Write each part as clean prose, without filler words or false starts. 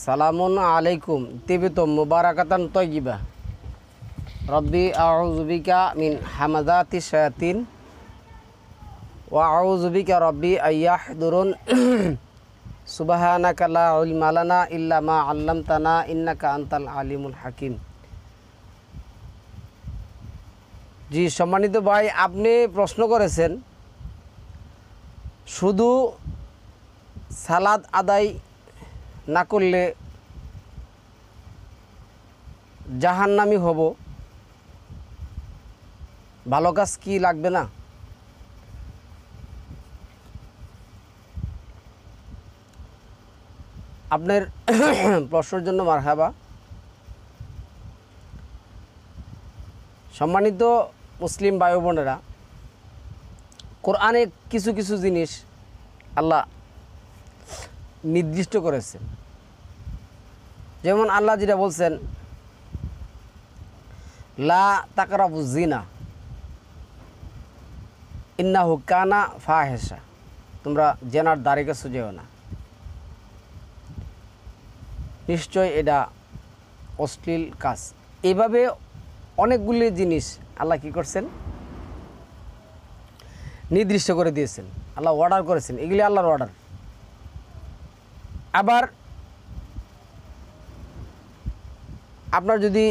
সালামুন আলাইকুম তিবিতুম মুবারাকাতান তয়্যিবা রব্বি আউযু বিকা মিন হামাযাতি শায়াতিন ওয়া আউযু বিকা রব্বি আইয়াহদুরুন সুবহানাকা লা ইলমা লানা ইল্লা মা আল্লামতানা ইন্নাকা আনতাল আলিমুল হাকিম। জি সম্মানিত ভাই, আপনি প্রশ্ন করেছেন শুধু সালাত আদায় না করলে জাহান্নামী হব, ভালো কাজ কি লাগবে না? আপনার প্রশ্নের জন্য মারহাবা। সম্মানিত মুসলিম ভাই বোনেরা, কোরআনে কিছু কিছু জিনিস আল্লাহ নির্দিষ্ট করেছেন। যেমন আল্লাহ যেটা বলছেন, লা তাকরাবু জিনা ইন্নাহু কানা ফাহিশা, তোমরা জেনার দ্বারে কাছে যেও না, নিশ্চয় এটা অশ্লীল কাজ। এইভাবে অনেকগুলি জিনিস আল্লাহ কি করছেন, নির্দিষ্ট করে দিয়েছেন, আল্লাহ অর্ডার করেছেন, এগুলি আল্লাহর অর্ডার। আবার আপনার যদি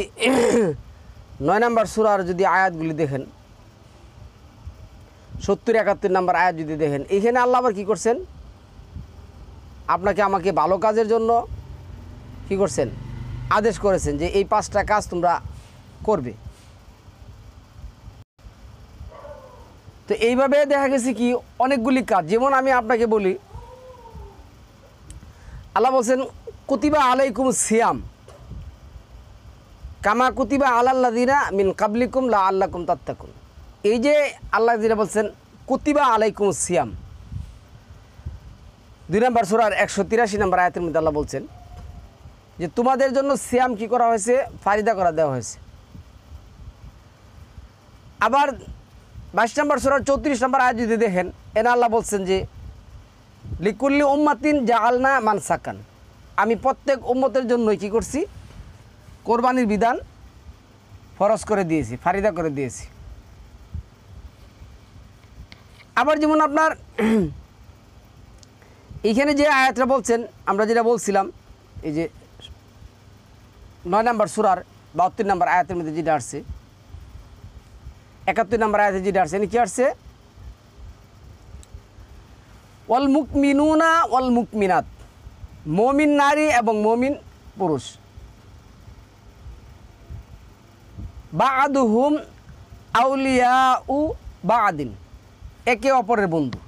9 নম্বর সূরার যদি আয়াতগুলি দেখেন, 70-71 নম্বর আয়াত যদি দেখেন, এইখানে আল্লাহ আবার কী করছেন, আপনাকে আমাকে ভালো কাজের জন্য কী করছেন, আদেশ করেছেন যে এই 5টা কাজ তোমরা করবে। তো এইভাবে দেখা গেছে কি অনেকগুলি কাজ। যেমন আমি আপনাকে বলি, আল্লাহ বলছেন কুতিবা আলাইকুম সিয়াম কামা কুতিবা আলাল্লাযিনা মিন কাবলিকুম লাআল্লাকুম তাত্তাকুন। এই যে আল্লাহ যেটা বলছেন কুতিবা আলাইকুম সিয়াম, 2 নম্বর সূরার 183 নম্বর আয়াতের মধ্যে আল্লাহ বলছেন যে তোমাদের জন্য সিয়াম কি করা হয়েছে, ফারিদা করা দেওয়া হয়েছে। আবার 22 নম্বর সূরার 34 নম্বর আয়াত যদি দেখেন, এনা আল্লাহ বলছেন যে লিকুল্লি উম্মাতিন জাআলনা মানসাকান, আমি প্রত্যেক উম্মতের জন্য কি করছি, কোরবানির বিধান ফরজ করে দিয়েছি, ফারিদা করে দিয়েছি। আবার যেমন আপনার এইখানে যে আয়াতটা বলছেন, আমরা যেটা বলছিলাম, এই যে 9 নম্বর সূরার 72 নম্বর আয়াতের মধ্যে যেটা আসছে, 71 নম্বর আয়াতে যেটা আসছে, কি আসছে, ওয়াল মুকমিনুনা ওয়াল মুকমিনাত, মুমিন নারী এবং মুমিন পুরুষ, বা'দুহুম আউলিয়াউ বা'দিন, একে অপরের বন্ধু,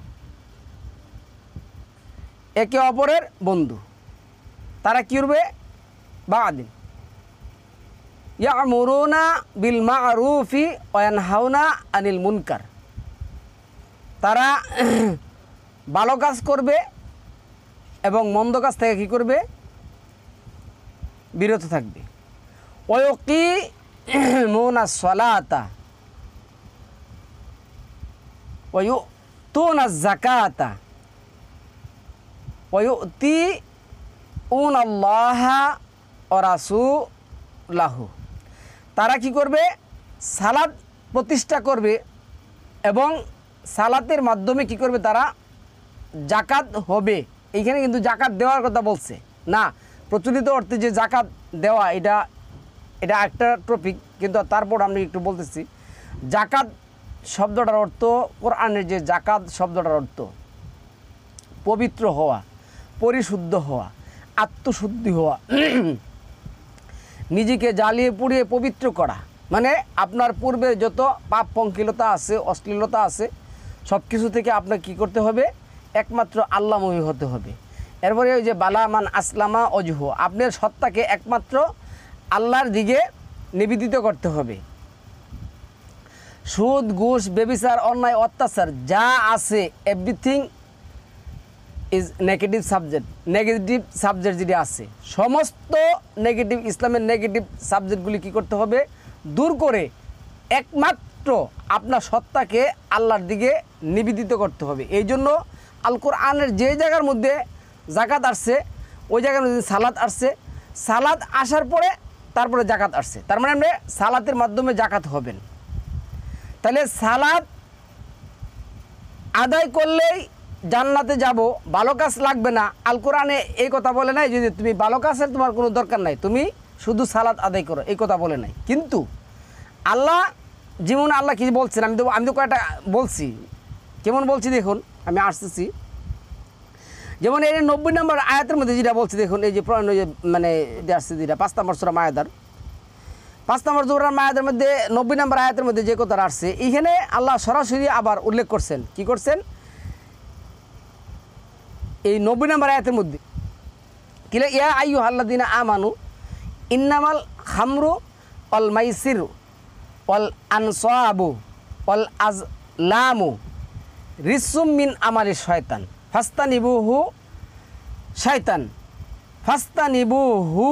একে অপরের বন্ধু। তারা কী করবে, বা'দিন ইয়ামুরুনা বিল মা'রুফি ওয়া ইয়ানহাউনা আনিল মুনকার, তারা ভালো কাজ করবে এবং মন্দ কাজ থেকে কী করবে, বিরত থাকবে। ওয়ায়ুকিমুনাস সালাতা ওয়ায়ুতুনাজ যাকাতা ওয়ায়ুতিউনাল্লাহা ওয়া রাসূলাহু, তারা কি করবে, সালাত প্রতিষ্ঠা করবে এবং সালাতের মাধ্যমে কি করবে, তারা জাকাত হবে। এইখানে কিন্তু জাকাত দেওয়ার কথা বলছে না, প্রচলিত অর্থে যে জাকাত দেওয়া এটা একটা টপিক, কিন্তু তারপর আমি একটু বলতেছি। জাকাত শব্দটার অর্থ, কোরআনের যে জাকাত শব্দটার অর্থ পবিত্র হওয়া, পরিশুদ্ধ হওয়া, আত্মশুদ্ধি হওয়া, নিজেকে জ্বালিয়ে পুড়িয়ে পবিত্র করা। মানে আপনার পূর্বে যত পাপ পঙ্কিলতা আছে, অশ্লীলতা আছে, সব কিছু থেকে আপনাকে কী করতে হবে, একমাত্র আল্লাহময় হতে হবে। এরপরে ওই যে বালামান আসলামা অজহু, আপনার সত্তাকে একমাত্র আল্লাহর দিকে নিবেদিত করতে হবে। সুদ, ঘুষ, ব্যভিচার, অন্যায়, অত্যাচার যা আছে everything is negative subject. Negative subject যেটি আছে, সমস্ত নেগেটিভ, ইসলামের নেগেটিভ সাবজেক্টগুলি কী করতে হবে, দূর করে একমাত্র আপনার সত্তাকে আল্লাহর দিকে নিবেদিত করতে হবে। এই জন্য আল কোরআনের যে জায়গার মধ্যে জাকাত আসছে, ওই জায়গার মধ্যে সালাত আসছে, সালাত আসার পরে তারপরে জাকাত আসছে, তার মানে আপনি সালাতের মাধ্যমে জাকাত হবেন। তাহলে সালাত আদায় করলেই জান্নাতে যাব, ভালো কাজ লাগবে না। আল কোরআনে এই কথা বলে নাই যদি তুমি ভালো কাজের তোমার কোনো দরকার নাই, তুমি শুধু সালাত আদায় করো, এই কথা বলে নাই। কিন্তু আল্লাহ যেমন আল্লাহ কি বলছেন, আমি তো কয়েকটা বলছি, কেমন বলছি দেখুন, আমি আসতেছি। যেমন এই 90 নম্বর আয়াতের মধ্যে যেটা বলছি দেখুন, এই যে মানে আসছে যেটা 5 নম্বর সূরা মায়েদার, 5 নম্বর সূরা মায়েদার মধ্যে 90 নম্বর আয়াতের মধ্যে যে কথাটা আসছে, এইখানে আল্লাহ সরাসরি আবার উল্লেখ করছেন। কি করছেন? এই 90 নম্বর আয়াতের মধ্যে কিলা ইয়া আইয়ুহাল্লাযীনা আমানু ইন্নামাল খামরু ওয়াল মাইসিরু ওয়াল আনসাবু ওয়াল আজলামু রিসুম মিন আমালি শয়তান ফাস্তানিবুহু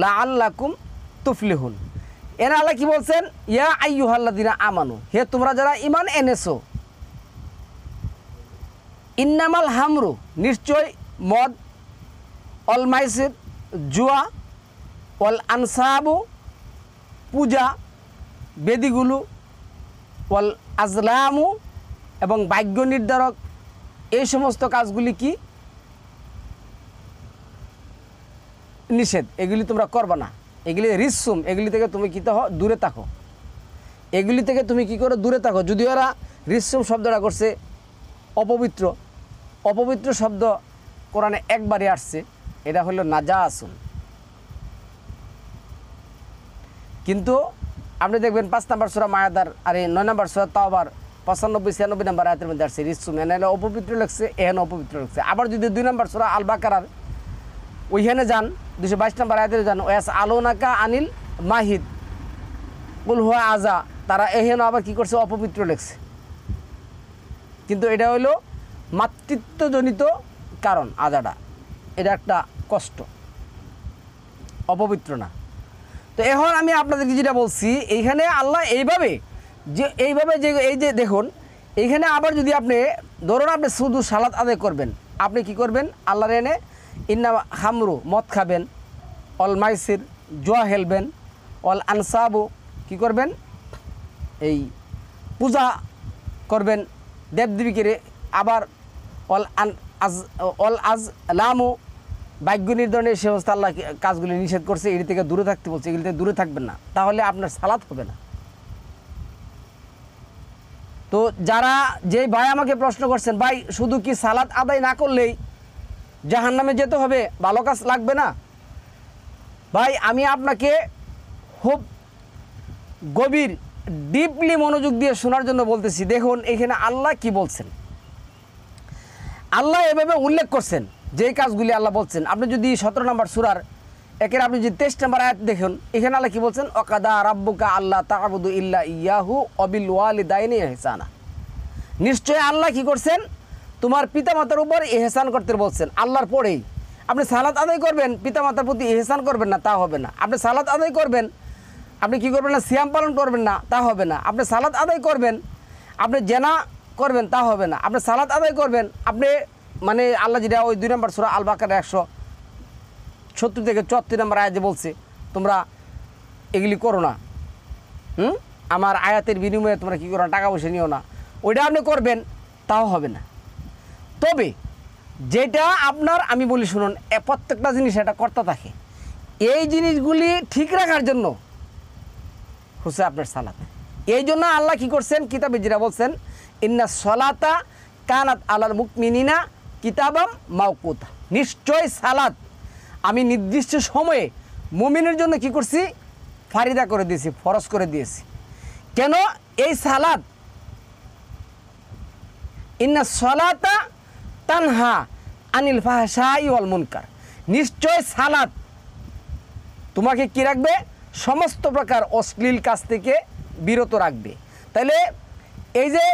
লাআল্লাকুম তুফলিহুন। এরা আল্লাহ কি বলছেন? ইয়া আইয়ুহাল্লাযীনা আমানু, হে তোমরা যারা ঈমান এনেছো, ইন্নামাল হামরু, নিশ্চয় মদ, অল মাইসির, জুয়া, অল আনসাবু, পূজা বেদিগুলো, অল আজলামু, এবং ভাগ্য নির্ধারক, এই সমস্ত কাজগুলি কি নিষেধ, এগুলি তোমরা করবে না। এগুলি রিসুম, এগুলি থেকে তুমি কি দূরে থাকো, এগুলি থেকে তুমি কি করো? দূরে থাকো। যদিও এরা রিসুম শব্দটা করছে অপবিত্র, অপবিত্র শব্দ কোরআনে একবারই আসছে, এটা হলো নাজাসুন। কিন্তু আপনি দেখবেন 5 নম্বর সূরা মায়াদার আর 9 নম্বর সূরা তাওবার 95-96 নম্বর আয়াতের মধ্যে আসছে রিসুম, এখানে অপবিত্র লাগছে, এখানে অপবিত্র লাগছে। আবার যদি 2 নম্বর সূরা আল বাকারার ওইখানে যান, 222 নম্বর আয়াতে যান, ওয়াস আলোনাকা আনিল মাহিদ কুল হুয়া আজা, তারা এখানে আবার কি করছে? অপবিত্র লাগছে। কিন্তু এটা হলো মাতৃত্বজনিত কারণ, আজাটা এটা একটা কষ্ট, অপবিত্র না। তো এখন আমি আপনাদেরকে যেটা বলছি, এইখানে আল্লাহ এইভাবে যে এই যে দেখুন, এইখানে আবার যদি আপনি ধরুন আপনি শুধু সালাত আদায় করবেন, আপনি কি করবেন? আল্লাহর এনে ইন্না হামরু, মদ খাবেন, অল মাইসির, জুয়া খেলবেন, অল আনসাবু, কি করবেন? এই পূজা করবেন দেবদেবীকে, আবার অল আজ লামু, ভাগ্য নির্ধারণের সমস্ত আল্লাহ কাজগুলি নিষেধ করছে, এটি থেকে দূরে থাকতে বলছে, এগুলি থেকে দূরে থাকবেন না, তাহলে আপনার সালাত হবে না। তো যারা যে ভাই আমাকে প্রশ্ন করছেন, ভাই শুধু কি সালাত আদায় না করলেই জাহান্নামে যেতে হবে, ভালো কাজ লাগবে না? ভাই আমি আপনাকে খুব গভীর ডিপলি মনোযোগ দিয়ে শোনার জন্য বলতেছি। দেখুন এখানে আল্লাহ কি বলছেন, আল্লাহ এভাবে উল্লেখ করছেন যে কাজগুলি আল্লাহ বলছেন। আপনি যদি 17 নম্বর সূরার একের আপনি যদি 23 নম্বর আয়াত দেখুন, এখানে আল্লাহ কি বলছেন? ওয়াকাদা রাব্বুকা আল্লাহ তা'বুদু ইল্লা ইয়াহু ওয়া বিল ওয়ালিদাইনি ইহসানা। নিশ্চয় আল্লাহ কি করছেন? তোমার পিতামাতার উপর ইহসান করতে বলছেন। আল্লাহর পরেই আপনি সালাত আদায় করবেন, পিতামাতার প্রতি ইহসান করবেন না, তা হবে না। আপনি সালাত আদায় করবেন, আপনি কি করবেন না? সিয়াম পালন করবেন না, তা হবে না। আপনি সালাত আদায় করবেন, আপনি জেনা করবেন, তা হবে না। আপনি সালাত আদায় করবেন, আপনি মানে আল্লাহ যেটা ওই 2 নম্বর সূরা আল বাকারা 170 থেকে 74 নম্বর আয়াতে বলছে, তোমরা এগুলি করো না, আমার আয়াতের বিনিময়ে তোমরা কী করো না, টাকা পয়সা নিও না, ওইটা আপনি করবেন, তাও হবে না। তবে যেটা আপনার, আমি বলি শুনুন, প্রত্যেকটা জিনিস এটা কর্তা থাকে, এই জিনিসগুলি ঠিক রাখার জন্য হচ্ছে আপনার সালাত। এই জন্য আল্লাহ কি করছেন? কিতাবে যেটা বলছেন, ইন্না সলাতা কানাত আলাল মুমিনিনা কিতাবাম মাওকুতা, নিশ্চয় সালাত আমি নির্দিষ্ট সময়ে মুমিনের জন্য কি করছি? ফারিদা করে দিয়েছি, ফরজ করে দিয়েছি। কেন? এই সালাত, ইন্না সলাতা তানহা আনিল ফাহশাই ওয়াল মুনকার, নিশ্চয় সালাত তোমাকে কি রাখবে? সমস্ত প্রকার অশ্লীল কাজ থেকে বিরত রাখবে। তাহলে এই যে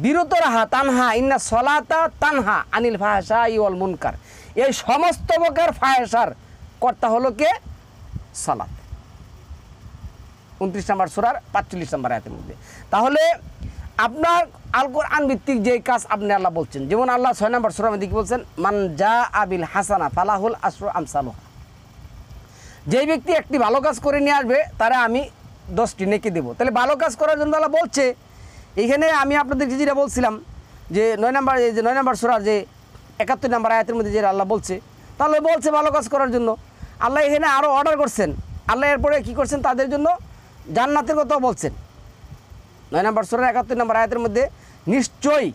বিরত রাহা, তানহা, ইন্না সলাতা তানহা আনিল ফাহশাই ওয়াল মুনকার, এই সমস্ত প্রকার ফাহশার কর্তা হলো কে? সালাত। 29 নম্বর সূরার 45 নম্বর আয়াতের মধ্যে। তাহলে আপনার আল কোরআন ভিত্তিক যে কাজ আপনি আল্লাহ বলছেন, যেমন আল্লাহ 6 নম্বর সূরার মধ্যে কি বলছেন, মান জা আবিল হাসানা ফালাহুল আশরু আমসালুহা, যেই ব্যক্তি একটি ভালো কাজ করে নিয়ে আসবে তারা আমি 10টি নেকি দেবো। তাহলে ভালো কাজ করার জন্য আল্লাহ বলছে। এইখানে আমি আপনাদেরকে যেটা বলছিলাম যে 9 নম্বর সূরার যে 71 নম্বর আয়াতের মধ্যে যে আল্লাহ বলছে, তাহলে বলছে ভালো কাজ করার জন্য। আল্লাহ এখানে আরও অর্ডার করছেন। আল্লাহ এরপরে কী করছেন, তাদের জন্য জান্নাতের কথাও বলছেন। 9 নম্বর সূরার 71 নম্বর আয়াতের মধ্যে নিশ্চয়ই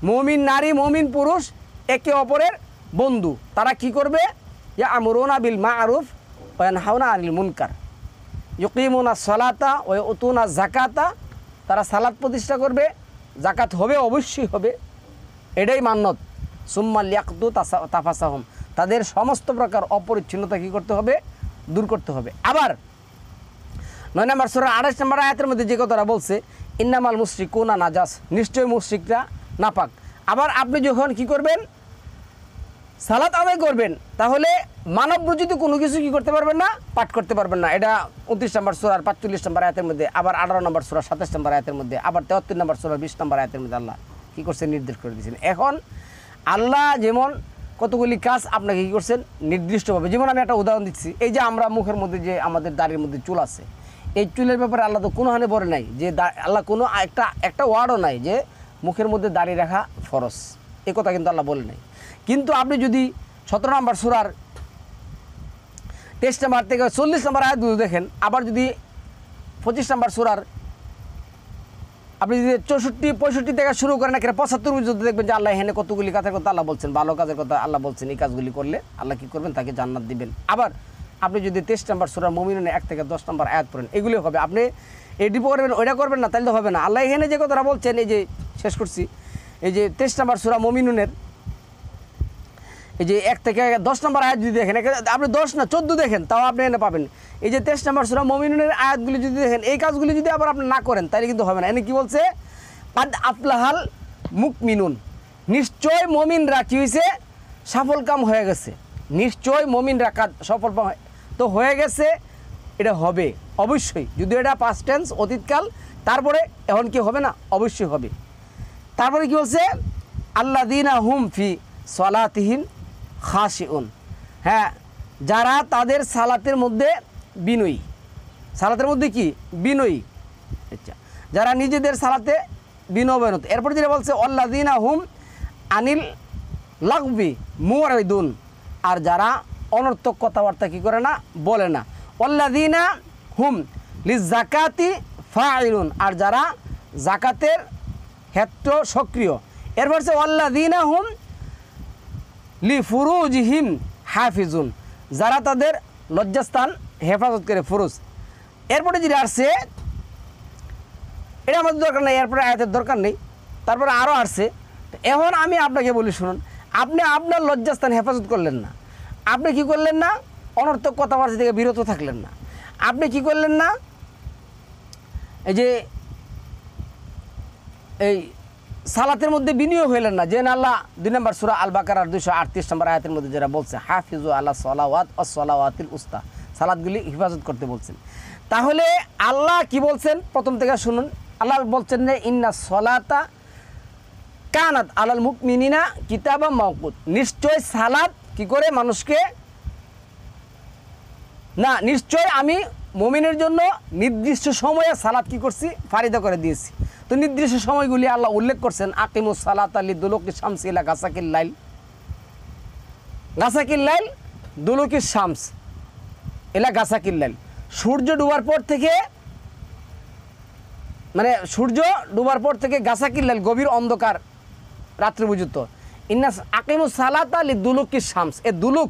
মুমিন নারী মুমিন পুরুষ একে অপরের বন্ধু। তারা কি করবে, ইয়ামুরুনা বিল মা'রুফ ওয়া ইয়ানহাউনা আনিল মুনকার ইউকিমুনা সলাতা ওয়া ইউতুনা যাকাতা। তারা সালাত প্রতিষ্ঠা করবে, জাকাত হবে, অবশ্যই হবে, এটাই মান্যত। সুম্মা লিয়াকদু তাফাসাহুম, তাদের সমস্ত প্রকার অপরিচ্ছন্নতা কী করতে হবে, দূর করতে হবে। আবার 9 নম্বর সূরা 28 নম্বর আয়াতের মধ্যে যে কথাটা বলছে, ইন্নামাল মুশরিকুনা নাজাস, নিশ্চয়ই মুশরিকরা নাপাক। আবার আপনি যখন কি করবেন, সালাত আদায় করবেন, তাহলে মানব রচিত কোনো কিছু কী করতে পারবেন না, পাঠ করতে পারবেন না। এটা 29 নম্বর সূরার 45 নম্বর আয়াতের মধ্যে, আবার 18 নম্বর সূরা 27 নম্বর আয়াতের মধ্যে, আবার 73 নম্বর সূরার 20 নম্বর আয়াতের মধ্যে আল্লাহ কী করছে, নির্দেশ করে দিয়েছেন। এখন আল্লাহ যেমন কতগুলি কাজ আপনাকে কী করছেন নির্দিষ্টভাবে, যেমন আমি একটা উদাহরণ দিচ্ছি, এই যে আমরা মুখের মধ্যে যে আমাদের দাড়ির মধ্যে চুল আছে, এই চুলের ব্যাপারে আল্লাহ তো কোনো হানে বলে নাই যে আল্লাহ কোনো একটা ওয়ার্ডও নাই যে মুখের মধ্যে দাড়ি রাখা ফরজ, এ কথা কিন্তু আল্লাহ বলে নাই। কিন্তু আপনি যদি 17 নম্বর সূরার 23 নম্বর থেকে 40 নম্বর আয়াত দেখেন, আবার যদি 25 নম্বর সূরার আপনি যদি 64-65 থেকে শুরু করেন, একেবারে 75 পর্যন্ত দেখবেন যে আল্লাহ এখানে কতগুলি কাজের কথা আল্লাহ বলছেন, ভালো কাজের কথা আল্লাহ বলছেন। এই কাজগুলি করলে আল্লাহ কী করবেন, তাকে জান্নাত দিবেন। আবার আপনি যদি 23 নম্বর সূরা মুমিনুনে 1 থেকে 10 নম্বর আয়াত পড়েন, এগুলি হবে। আপনি এটি করবেন, ওইটা করবেন না, তাহলে তো হবে না। আল্লাহ এখানে যে কথাটা বলছেন, এই যে শেষ করছি, এই যে 23 নম্বর সূরা মুমিনুনের এই যে 1 থেকে 10 নম্বর আয়াত যদি দেখেন, আপনি 10 না 14 দেখেন, তাও আপনি এনে পাবেন। এই যে 23 নম্বর সূরা মুমিনুনের আয়াতগুলি যদি দেখেন, এই কাজগুলি যদি আবার আপনি না করেন, তাহলে কিন্তু হবে না। এনে কি বলছে, কাদ আফলাহাল মুকমিনুন, নিশ্চয় মুমিনরা কি হয়েছে, সফল কাম হয়ে গেছে। নিশ্চয় মুমিনরা কাজ সফল তো হয়ে গেছে, এটা হবে অবশ্যই। যদি এটা পাস্ট টেন্স অতীতকাল, তারপরে এখন কি হবে না, অবশ্যই হবে। তারপরে কি বলছে, আল্লাযীনা হুম ফি সলাতিহিম খাশিউন, হ্যাঁ, যারা তাদের সালাতের মধ্যে বিনয়ী, সালাতের মধ্যে কি বিনয়ী, আচ্ছা, যারা নিজেদের সালাতে বিনয়নত। এরপর যেটা বলছে আল্লাযীনা হুম আনিল লাগবি মুরিদুন, আর যারা অনর্থক কথাবার্তা কী করে না, বলে না। আল্লাযীনা হুম লিযাকাতি ফাইলুন, আর যারা জাকাতের ক্ষেত্র সক্রিয়। এরপর হচ্ছে আল্লাযীনা হুম লিফুরুজিহিম হাফিজুন, যারা তাদের লজ্জাস্থান হেফাজত করে, ফুরুজ। এরপরে যেটা আসছে, এটা আমাদের দরকার নেই, এরপরে আয়াতের দরকার নেই, তারপরে আরও আসছে। এখন আমি আপনাকে বলি, শুনুন, আপনি আপনার লজ্জাস্থান হেফাজত করলেন না, আপনি কি করলেন না, অনর্থক কথাবার্তা থেকে বিরত থাকলেন না, আপনি কি করলেন না, এই যে এই সালাতের মধ্যে বিনিয়োগ হইলেন না। যে আল্লাহ 2 নম্বর সূরা আল বাকারার 238 নম্বর আয়াতের মধ্যে যারা বলছে, হাফিজু আলা সলাওয়াত ওয়াস সলাওয়াতিল উস্তা, সালাতগুলি হিফাজত করতে বলছেন। তাহলে আল্লাহ কি বলছেন, প্রথম থেকে শুনুন। আল্লাহ বলছেন যে ইন্না সলাতা কানাত আলাল মুমিনিনা কিতাবাম মাওকুত, নিশ্চয় সালাত কি করে মানুষকে না, নিশ্চয় আমি মুমিনের জন্য নির্দিষ্ট সময়ে সালাত কি করছি, ফারিদা করে দিয়েছি। তো নির্দিষ্ট সময়গুলি আল্লাহ উল্লেখ করছেন, আকিমুস সালাতা লিদুলুকি শামসি ইলা গাসাকিল লাইল, গাসাকিল লাইল দুলুকি শামস ইলা গাসাকিল লাইল, সূর্য ডুবার পর থেকে, মানে সূর্য ডুবার পর থেকে গাসাকিল লাইল গভীর অন্ধকার রাত্রি পর্যন্ত। ইন্না আকিমুস সালাতা লিদুলুকি শামস, এ দুলুক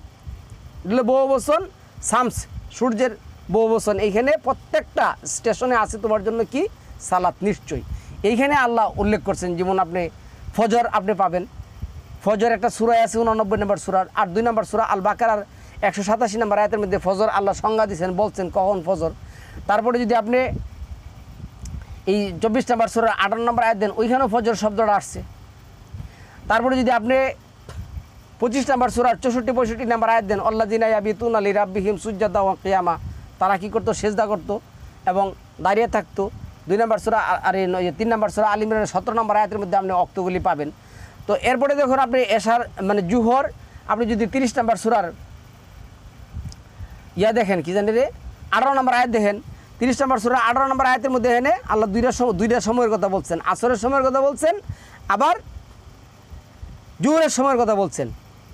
বহুবচন, শামস সূর্যের বহুবচন। এইখানে প্রত্যেকটা স্টেশনে আছে তোমার জন্য কি সালাত নিশ্চয়ই। এইখানে আল্লাহ উল্লেখ করছেন, যেমন আপনি ফজর আপনি পাবেন, ফজর একটা সূরা আছে 89 নম্বর সূরার, আর 2 নম্বর সূরা আল বাকারার 187 নম্বর আয়াতের মধ্যে ফজর আল্লাহ সংজ্ঞা দিয়েছেন, বলছেন কখন ফজর। তারপরে যদি আপনি এই 24 নম্বর সূরার 58 নম্বর আয়াত দেন, ওইখানেও ফজর শব্দটা আসছে। তারপরে যদি আপনি 25 নম্বর সূরার 64-65 নম্বর আয়াত দেন, আল্লাযীনা ইয়াবিতুনা লিরাব্বিহিম সুজদান ওয়া কিয়ামা, তারা কী করতো, সেজদা করতো এবং দাঁড়িয়ে থাকতো। 2 নম্বর সূরা আর 3 নম্বর সূরা আল ইমরানের 17 নম্বর আয়াতের মধ্যে আপনি ওয়াক্তগুলি পাবেন। তো এরপরে দেখুন আপনি এশার মানে জুহর আপনি যদি 30 নম্বর সূরার দেখেন কি জানি রে 18 নম্বর আয়াত দেখেন, 30 নম্বর সূরা 18 নম্বর আয়াতের মধ্যে এখানে আল্লাহ দুইটা সময়ের কথা বলছেন, আসরের সময়ের কথা বলছেন, আবার জুহরের সময়ের কথা বলছেন।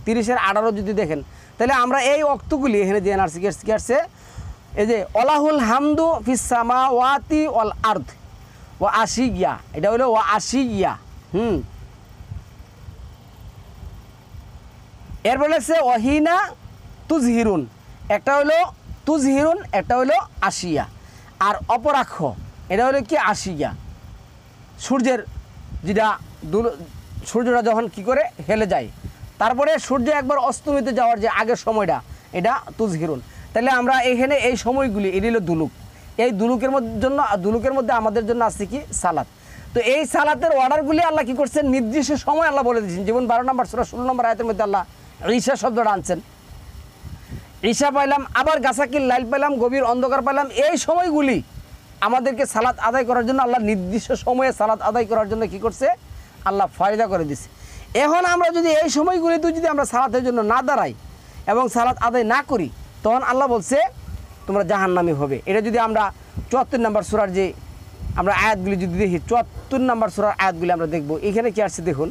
30-এর 18 যদি দেখেন তাহলে আমরা এই ওয়াক্তগুলি এখানে যে এনআরসি কি আসছে, এই যে ওয়ালাহুল হামদু ফিস সামাওয়াতি ওয়াল আরদ ওয়া আশিয়া, এটা হলো ওয়া আশিয়া। এরপর লাগছে ওয়াহিনা তুজহিরুন, একটা হলো তুজহিরুন, একটা হলো আশিয়া, আর অপরাক্ষ এটা হলো কি আশিয়া, সূর্যের যেটা সূর্যটা যখন কি করে হেলে যায়, তারপরে সূর্য একবার অস্তমিতে যাওয়ার যে আগের সময়টা এটা তুজহিরুন। তাহলে আমরা এখানে এই সময়গুলি এটি হলো দুলুক, এই দুলুকের মধ্যে আমাদের জন্য আছে কি সালাত। তো এই সালাতের অর্ডারগুলি আল্লাহ কি করছেন, নির্দিষ্ট সময় আল্লাহ বলে দিয়েছেন। যেমন 12 নম্বর সূরা 16 নম্বর আয়াতের মধ্যে আল্লাহ ঈশা শব্দটা আনছেন, ঈশা পাইলাম, আবার গাছাকিল লাইল পাইলাম, গভীর অন্ধকার পাইলাম। এই সময়গুলি আমাদেরকে সালাত আদায় করার জন্য আল্লাহ নির্দিষ্ট সময়ে সালাত আদায় করার জন্য কি করছে, আল্লাহ ফায়দা করে দিছে। এখন আমরা যদি এই সময়গুলিতে যদি আমরা সালাতের জন্য না দাঁড়াই এবং সালাত আদায় না করি, তখন আল্লাহ বলছে তোমরা জাহান্নামী হবে। এটা যদি আমরা 74 নম্বর সূরার যে আমরা আয়াতগুলি যদি দেখি, 74 নম্বর সূরার আয়াতগুলি আমরা দেখব। এখানে কি আসছে দেখুন,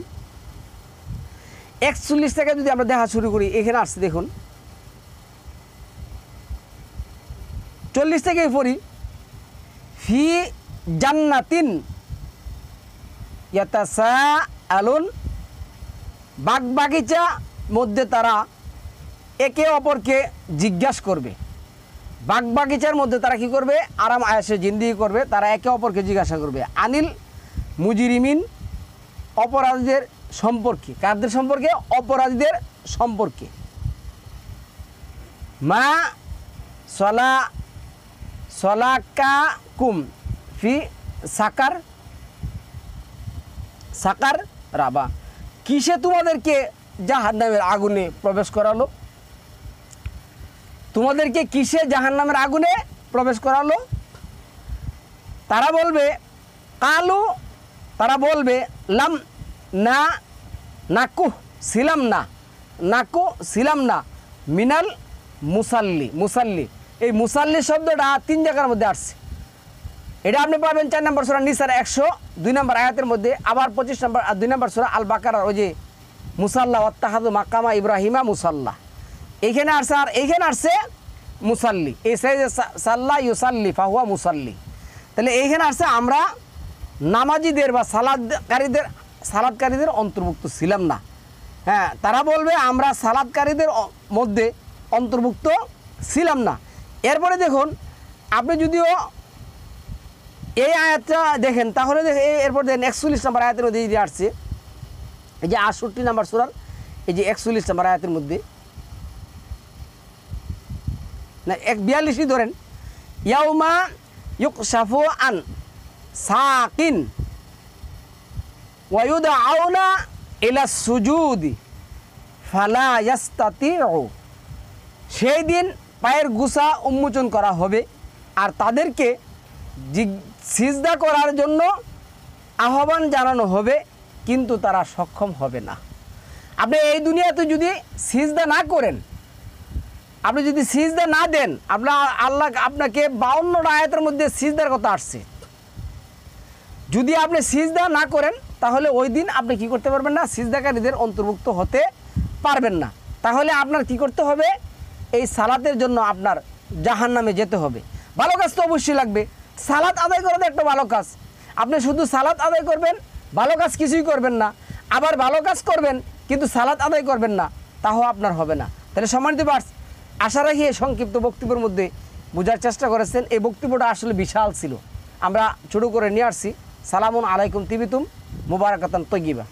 41 থেকে যদি আমরা দেখা শুরু করি, এখানে আসছে দেখুন 40 থেকে পড়ি, ফি জান্নাতিন ইয়াতাসাআলুন, বাগবাগিচা মধ্যে তারা একে অপরকে জিজ্ঞাসা করবে। বাগবাগিচার মধ্যে তারা কি করবে, আরাম আয়েশে জিন্দিগি করবে, তারা একে অপরকে জিজ্ঞাসা করবে। আনিল মুজরিমিন, অপরাধীদের সম্পর্কে। কাদের সম্পর্কে, অপরাধীদের সম্পর্কে। মা সলাকাকুম ফি সাকার, সাকার রাবা, কিসে তোমাদেরকে জাহান্নামের আগুনে প্রবেশ করালো, তোমাদেরকে কিসে জাহান্নামের আগুনে প্রবেশ করালো। তারা বলবে কালু, তারা বলবে লাম না নাকু ছিলাম না, নাকু ছিলাম না, মিনাল মুসাল্লি। মুসাল্লি, এই মুসাল্লি শব্দটা 3 জায়গার মধ্যে আসছে। এটা আপনি পাবেন 4 নম্বর সূরা নিসার 102 নম্বর আয়াতের মধ্যে, আবার 25 নম্বর আর 2 নম্বর সূরা আল বাকারার ওই যে মুসাল্লা ওয়াত্তাহাদু মাকামা ইব্রাহিমা মুসাল্লা, এইখানে আসছে। আর এইখানে আসছে মুসাল্লি, এই যে সাল্লা ইউসাল্লি ফাহুয়া মুসাল্লি। তাহলে এইখানে আসছে আমরা নামাজিদের বা সালাদকারীদের অন্তর্ভুক্ত ছিলাম না। হ্যাঁ, তারা বলবে আমরা সালাদকারীদের মধ্যে অন্তর্ভুক্ত ছিলাম না। এরপরে দেখুন আপনি যদিও এই আয়াতটা দেখেন, তাহলে এরপর দেখেন 41 নম্বর আয়াতের মধ্যে এই যে আসছে, এই যে 68 নম্বর সূরার এই যে 41 নম্বর আয়াতের মধ্যে না 42 ধরেন, ইয়াউমা ইউকশাফু আন সাকিন ওয়া ইউদআউনা ইলা সুজুদি ফালা ইয়াস্তাতিউ, সেই দিন পায়ের গুছা উন্মোচন করা হবে আর তাদেরকে সিজদা করার জন্য আহ্বান জানানো হবে, কিন্তু তারা সক্ষম হবে না। আপনি এই দুনিয়াতে যদি সিজদা না করেন, আপনি যদি সিজদা না দেন, আল্লাহ আপনাকে 52টা আয়াতের মধ্যে সিজদার কথা আসছে। যদি আপনি সিজদা না করেন তাহলে ওই দিন আপনি কি করতে পারবেন না, সিজদাকারীদের অন্তর্ভুক্ত হতে পারবেন না। তাহলে আপনার কি করতে হবে, এই সালাতের জন্য আপনার জাহান্নামে যেতে হবে। ভালো কাজ তো অবশ্যই লাগবে, সালাত আদায় করা তো একটা ভালো কাজ। আপনি শুধু সালাত আদায় করবেন, ভালো কাজ কিছুই করবেন না, আবার ভালো কাজ করবেন কিন্তু সালাত আদায় করবেন না, তাও আপনার হবে না। তাহলে সম্মানিত ভাইরা, আশা রাখি এই সংক্ষিপ্ত বক্তব্যের মধ্যে বোঝার চেষ্টা করেছেন। এই বক্তব্যটা আসলে বিশাল ছিল, আমরা ছোটো করে নিয়ে আসছি। সালামুন আলাইকুম তিবিতুম মুবারাকাতান তয়্যিবা।